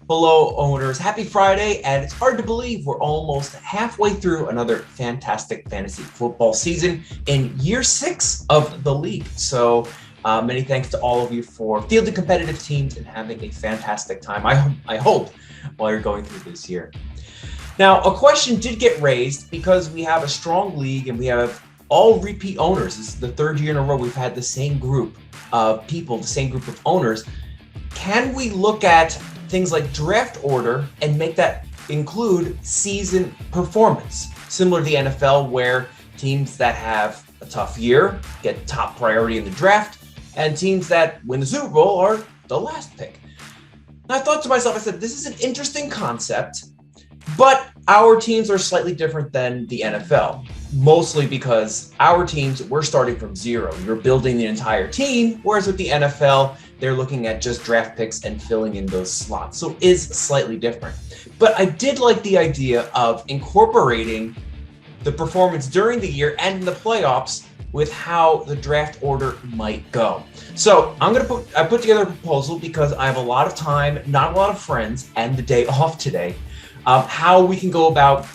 Hello, owners. Happy Friday, and it's hard to believe we're almost halfway through another fantastic fantasy football season in year 6 of the league. So many thanks to all of you for fielding competitive teams and having a fantastic time, I hope, while you're going through this year. Now, a question did get raised because we have a strong league and we have all repeat owners. This is the third year in a row we've had the same group of people, the same group of owners. Can we look at things like draft order and make that include season performance, similar to the NFL, where teams that have a tough year get top priority in the draft, and teams that win the Super Bowl are the last pick? And I thought to myself, I said, this is an interesting concept, but our teams are slightly different than the NFL, mostly because our teams, we're starting from zero. You're building the entire team, whereas with the NFL, they're looking at just draft picks and filling in those slots. So it is slightly different. But I did like the idea of incorporating the performance during the year and in the playoffs with how the draft order might go. So I put together a proposal because I have a lot of time, not a lot of friends, and the day off today, how we can go about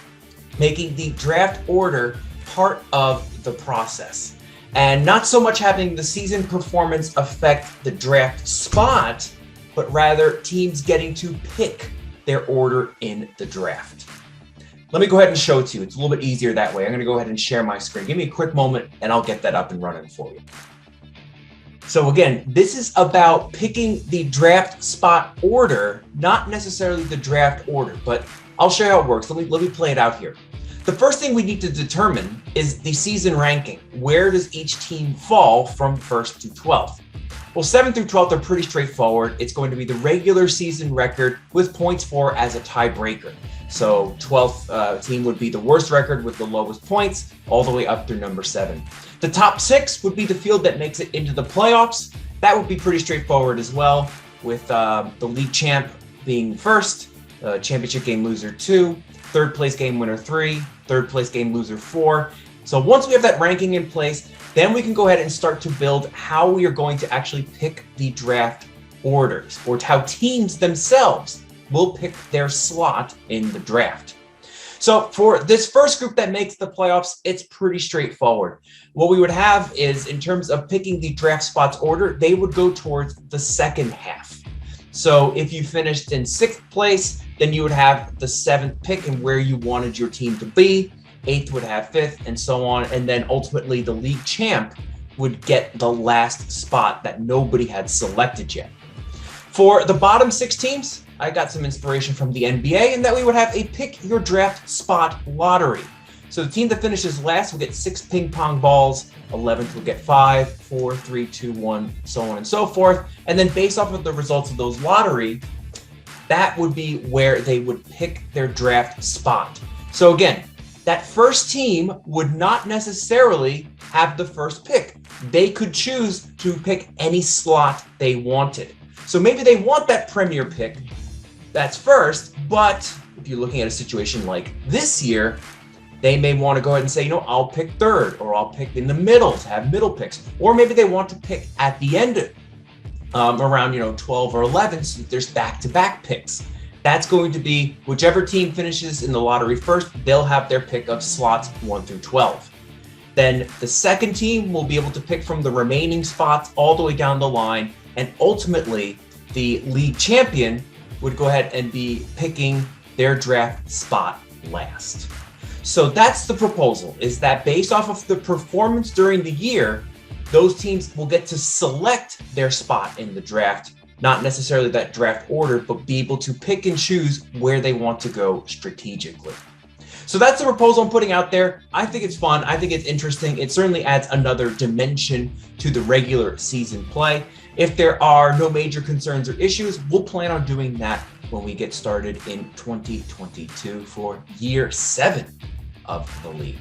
making the draft order part of the process. And not so much having the season performance affect the draft spot, but rather teams getting to pick their order in the draft. Let me go ahead and show it to you. It's a little bit easier that way. I'm going to go ahead and share my screen. Give me a quick moment and I'll get that up and running for you. So again, this is about picking the draft spot order, not necessarily the draft order, but I'll show you how it works. Let me play it out here. The first thing we need to determine is the season ranking. Where does each team fall from 1st to 12th? Well, 7th through 12th are pretty straightforward. It's going to be the regular season record with points for as a tiebreaker. So 12th team would be the worst record with the lowest points, all the way up through number 7. The top 6 would be the field that makes it into the playoffs. That would be pretty straightforward as well, with the league champ being first, championship game loser 2, third place game winner 3, third place game loser 4. So once we have that ranking in place, then we can go ahead and start to build how we are going to actually pick the draft orders, or how teams themselves will pick their slot in the draft. So for this first group that makes the playoffs, it's pretty straightforward. What we would have is, in terms of picking the draft spots order, they would go towards the second half. So if you finished in 6th place, then you would have the 7th pick and where you wanted your team to be. 8th would have 5th, and so on. And then ultimately the league champ would get the last spot that nobody had selected yet. For the bottom 6 teams, I got some inspiration from the NBA, and that we would have a pick your draft spot lottery. So the team that finishes last will get 6 ping pong balls, 11th will get 5, 4, 3, 2, 1, so on and so forth. And then based off of the results of those lottery, that would be where they would pick their draft spot. So again, that first team would not necessarily have the first pick. They could choose to pick any slot they wanted. So maybe they want that premier pick that's first, but if you're looking at a situation like this year, they may want to go ahead and say, I'll pick 3rd, or I'll pick in the middle to have middle picks. Or maybe they want to pick at the end around 12 or 11, so there's back-to-back picks. That's going to be whichever team finishes in the lottery first, they'll have their pick of slots 1 through 12. Then the second team will be able to pick from the remaining spots all the way down the line, and ultimately the league champion would go ahead and be picking their draft spot last. So that's the proposal, is that based off of the performance during the year, those teams will get to select their spot in the draft, not necessarily that draft order, but be able to pick and choose where they want to go strategically. So that's the proposal I'm putting out there. I think it's fun. I think it's interesting. It certainly adds another dimension to the regular season play. If there are no major concerns or issues, we'll plan on doing that when we get started in 2022 for year 7 of the league.